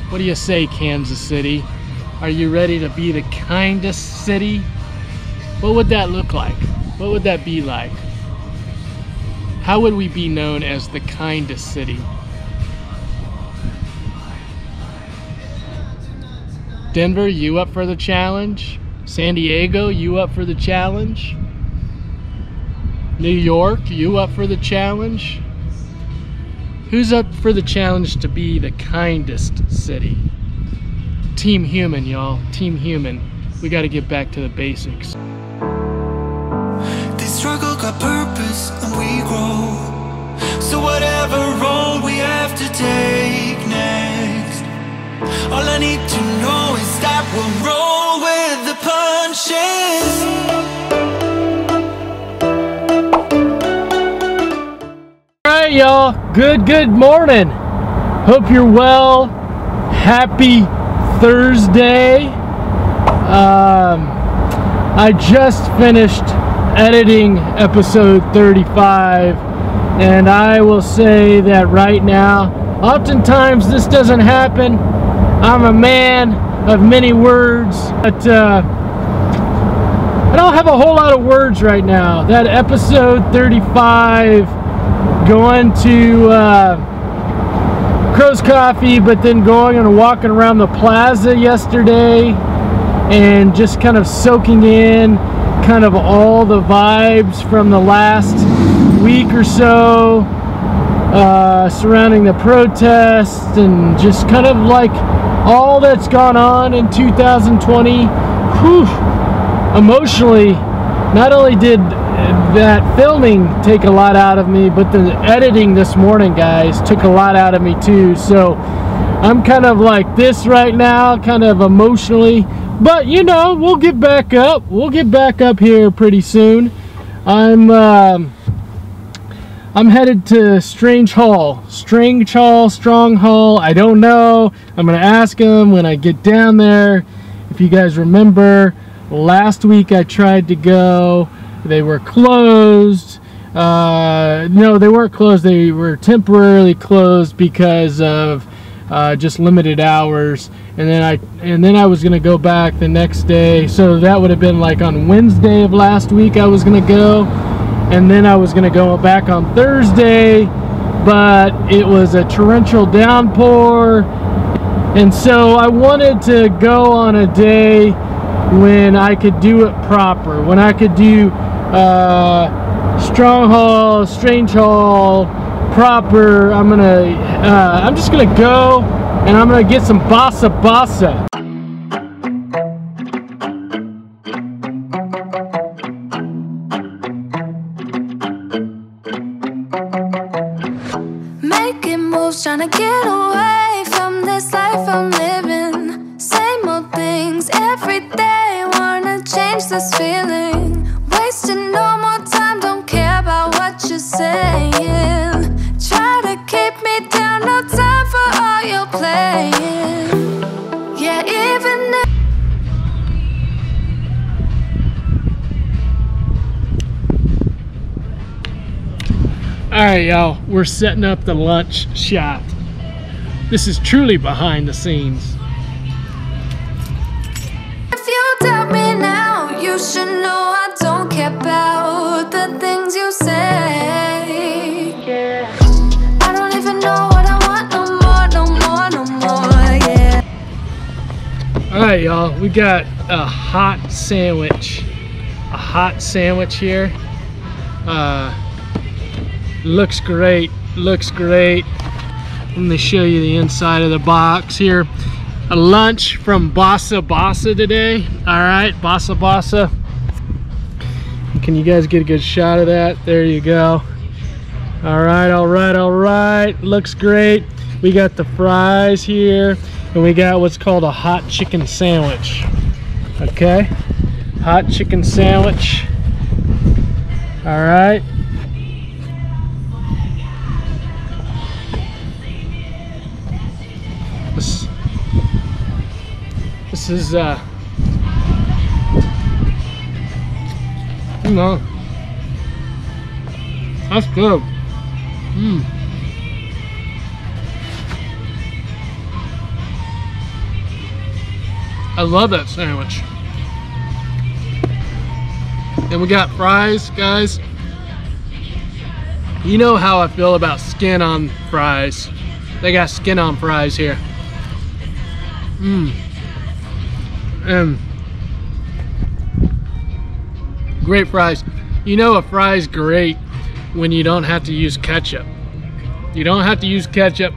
What do you say, Kansas City? Are you ready to be the kindest city? What would that look like? What would that be like? How would we be known as the kindest city? Denver, you up for the challenge? San Diego, you up for the challenge? New York, you up for the challenge? Who's up for the challenge to be the kindest city? Team human, y'all. Team human. We got to get back to the basics. This struggle got purpose and we grow. So whatever road we have to take next, all I need to know is that we'll roll with the punches. Alright, y'all. Good morning. Hope you're well. Happy Thursday. I just finished editing episode 35, and I will say that right now, oftentimes this doesn't happen. I'm a man of many words, but I don't have a whole lot of words right now. That episode 35, going to Crow's Coffee, but then going and walking around the plaza yesterday and just kind of soaking in kind of all the vibes from the last week or so surrounding the protests, and just kind of like all that's gone on in 2020. Whew. Emotionally, not only did that filming take a lot out of me, but the editing this morning, guys, took a lot out of me too. So I'm kind of like this right now, kind of emotionally, but you know, we'll get back up. We'll get back up here pretty soon. I'm headed to Strang Hall. Strang Hall, I don't know. I'm gonna ask them when I get down there. If you guys remember, last week I tried to go. They were closed. No, they weren't closed. They were temporarily closed because of just limited hours. And then I was gonna go back the next day. So that would have been like on Wednesday of last week I was gonna go. And then I was gonna go back on Thursday, but it was a torrential downpour. And so I wanted to go on a day when I could do it proper, when I could do Strang Hall proper. I'm just gonna go and I'm gonna get some BasaBasa. Making moves, trying to get away from this life I'm living. Same old things every day, wanna change this feeling. Wasting no more time, don't care about what you're saying. Try to keep me down, no time for all your playing. Yeah, even if Alright, y'all, we're setting up the lunch shot. This is truly behind the scenes. if you doubt me now, you should know I don't care about the things you say. Yeah. I don't even know what I want no more, yeah. Alright, y'all, we got a hot sandwich. A hot sandwich here. Looks great, looks great. Let me show you the inside of the box here. A lunch from BasaBasa today. All right, BasaBasa. Can you guys get a good shot of that? There you go. All right. Looks great. We got the fries here, and we got what's called a hot chicken sandwich. Okay, hot chicken sandwich. All right. This is you know, that's good. I love that sandwich. And we got fries, guys. You know how I feel about skin on fries. They got skin on fries here. And great fries. You know a fry's great when you don't have to use ketchup. You don't have to use ketchup.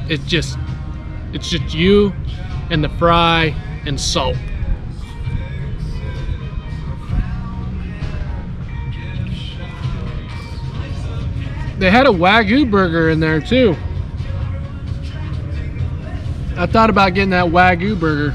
It's just you and the fry and salt. They had a Wagyu burger in there too. I thought about getting that Wagyu burger.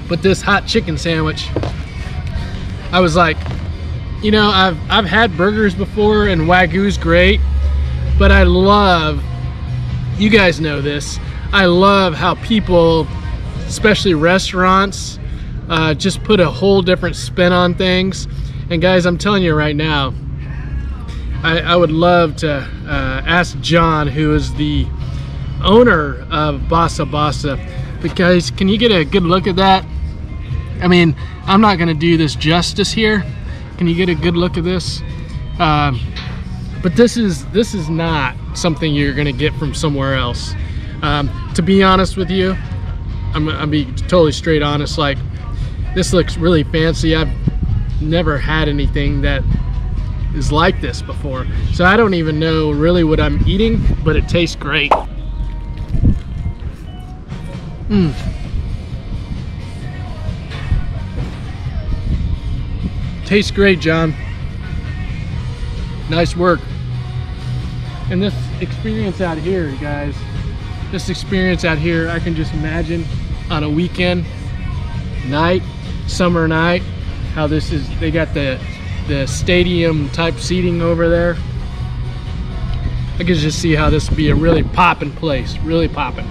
But this hot chicken sandwich, I was like, you know, I've had burgers before and Wagyu's great, but I love, you guys know this, I love how people, especially restaurants, just put a whole different spin on things. And guys, I'm telling you right now, I would love to ask John, who is the owner of BasaBasa, because can you get a good look at that? I mean, I'm not gonna do this justice here. Can you get a good look at this? But this is not something you're gonna get from somewhere else. To be honest with you, I'm being totally straight honest, like, this looks really fancy. I've never had anything that is like this before. So I don't even know really what I'm eating, but it tastes great. Tastes great, John. Nice work. And this experience out here, guys, this experience out here, I can just imagine on a weekend night, summer night, how this is, they got the stadium type seating over there. I can just see how this would be a really poppin' place, really poppin'.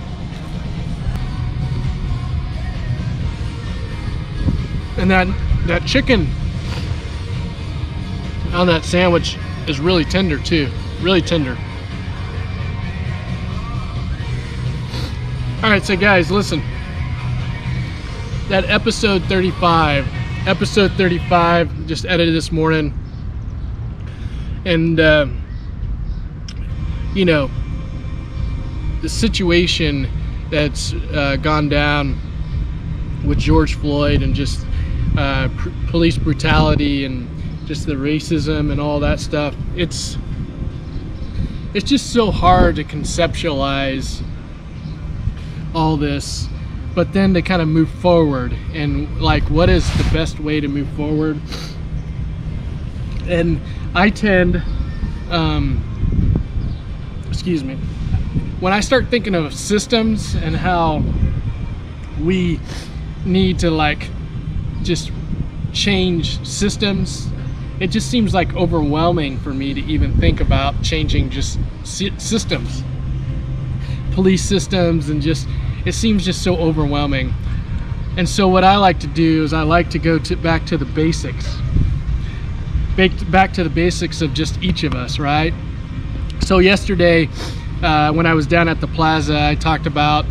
And that chicken on that sandwich is really tender too, really tender. All right, so guys, listen, that episode 35 just edited this morning, and you know, the situation that's gone down with George Floyd and just police brutality and just the racism and all that stuff, it's just so hard to conceptualize all this, but then to kind of move forward and like, what is the best way to move forward? And I tend, excuse me, when I start thinking of systems and how we need to like just change systems, it just seems like overwhelming for me to even think about changing just systems, police systems, and just, it seems just so overwhelming. And so what I like to do is I like to go back to the basics, back to the basics of just each of us, right? So yesterday, when I was down at the plaza, I talked about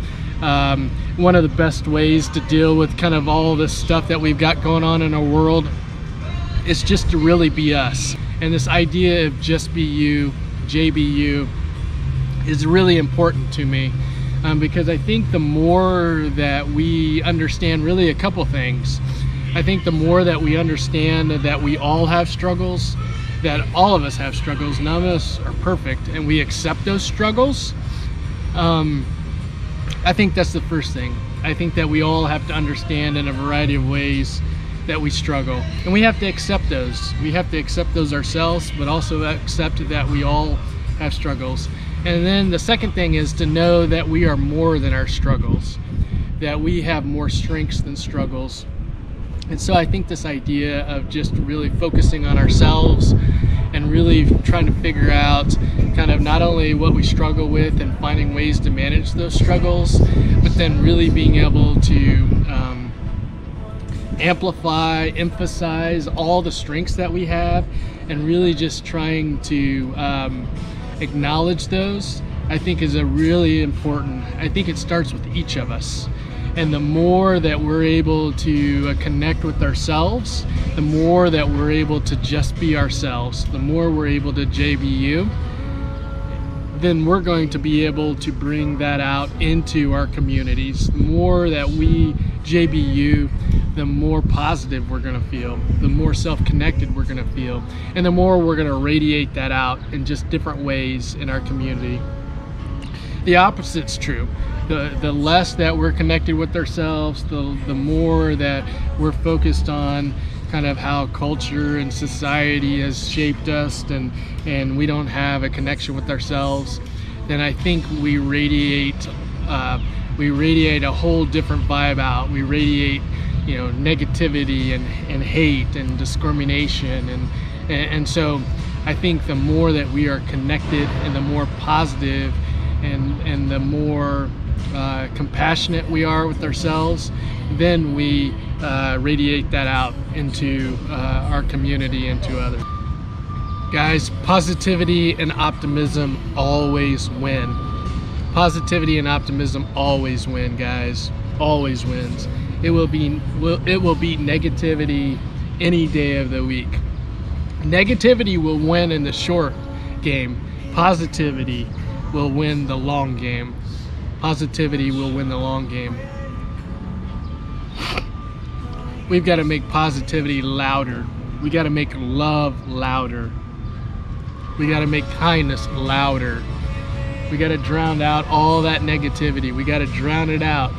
one of the best ways to deal with kind of all this stuff that we've got going on in our world is just to really be us. And this idea of just be you, JBU, is really important to me, because I think the more that we understand really a couple things, I think the more that we understand that we all have struggles, that all of us have struggles, none of us are perfect, and we accept those struggles, I think that's the first thing. I think that we all have to understand in a variety of ways that we struggle, and we have to accept those. We have to accept those ourselves, but also accept that we all have struggles. And then the second thing is to know that we are more than our struggles, that we have more strengths than struggles. And so I think this idea of just really focusing on ourselves and really trying to figure out kind of not only what we struggle with and finding ways to manage those struggles, but then really being able to amplify, emphasize all the strengths that we have, and really just trying to acknowledge those, I think is a really important. I think it starts with each of us. And the more that we're able to connect with ourselves, the more that we're able to just be ourselves, the more we're able to JBU, then we're going to be able to bring that out into our communities. The more that we JBU, the more positive we're gonna feel, the more self-connected we're gonna feel, and the more we're gonna radiate that out in just different ways in our community. The opposite's true. The less that we're connected with ourselves, the more that we're focused on kind of how culture and society has shaped us, and we don't have a connection with ourselves, then I think we radiate a whole different vibe out. We radiate, you know, negativity and hate and discrimination, and so I think the more that we are connected and the more positive and the more compassionate we are with ourselves, then we radiate that out into our community and to others. Guys, positivity and optimism always win. Positivity and optimism always win, guys. Always wins. It will beat negativity any day of the week. Negativity will win in the short game. Positivity will win the long game. Positivity will win the long game. We've got to make positivity louder. We got to make love louder. We got to make kindness louder. We got to drown out all that negativity. We got to drown it out.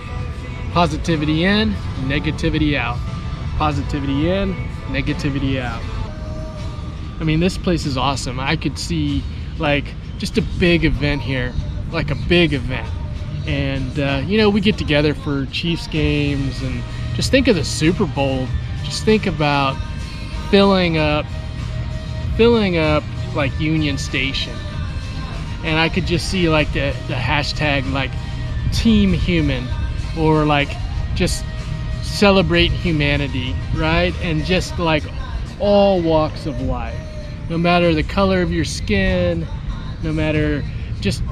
Positivity in, negativity out. Positivity in, negativity out. I mean, this place is awesome. I could see like just a big event here, like a big event. And you know, we get together for Chiefs games, and just think of the Super Bowl. Just think about filling up like Union Station. And I could just see like the hashtag like Team Human, or like just celebrate humanity, right? And just like all walks of life, no matter the color of your skin, no matter just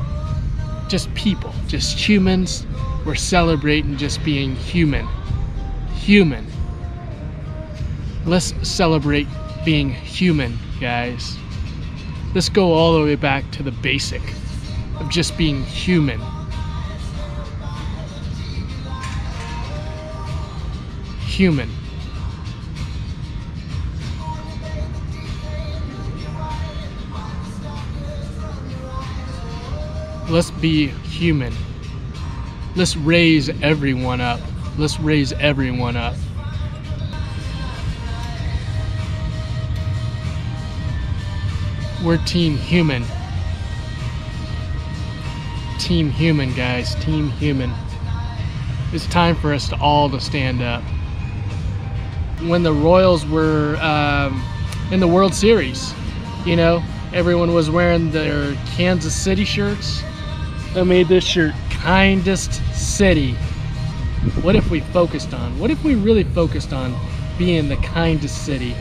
people, just humans. We're celebrating just being human. Let's celebrate being human, guys. Let's go all the way back to the basic of just being human. Human. Let's be human. Let's raise everyone up. Let's raise everyone up. We're Team Human. Team Human, guys. Team Human. It's time for us to all to stand up. When the Royals were in the World Series, you know, everyone was wearing their Kansas City shirts. I made this shirt, Kindest City. What if we really focused on being the kindest city?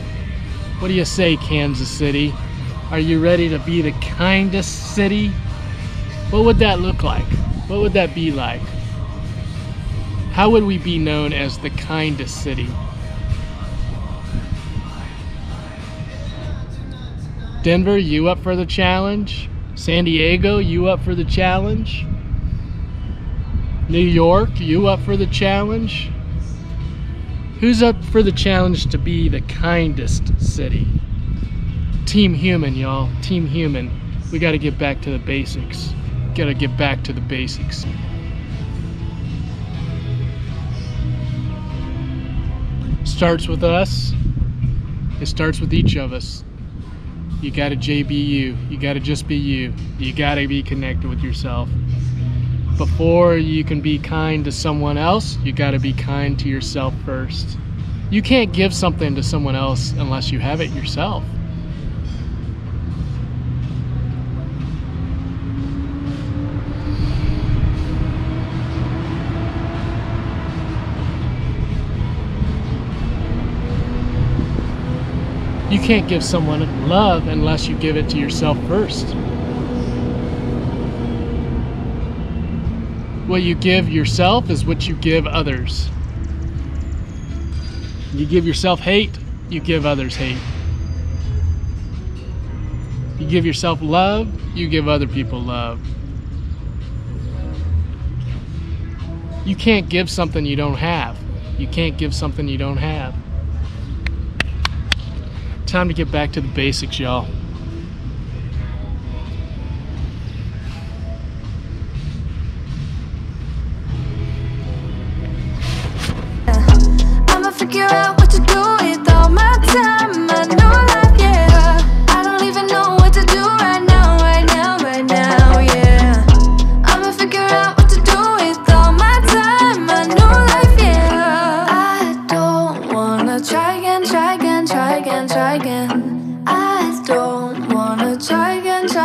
What do you say, Kansas City? Are you ready to be the kindest city? What would that look like? What would that be like? How would we be known as the kindest city? Denver, you up for the challenge? San Diego, you up for the challenge? New York, you up for the challenge? Who's up for the challenge to be the kindest city? Team Human, y'all. Team Human. We got to get back to the basics. Got to get back to the basics. Starts with us. It starts with each of us. You got to JBU. You got to just be you. You got to be connected with yourself. Before you can be kind to someone else, you got to be kind to yourself first. You can't give something to someone else unless you have it yourself. You can't give someone love unless you give it to yourself first. What you give yourself is what you give others. You give yourself hate, you give others hate. You give yourself love, you give other people love. You can't give something you don't have. You can't give something you don't have. Time to get back to the basics, y'all.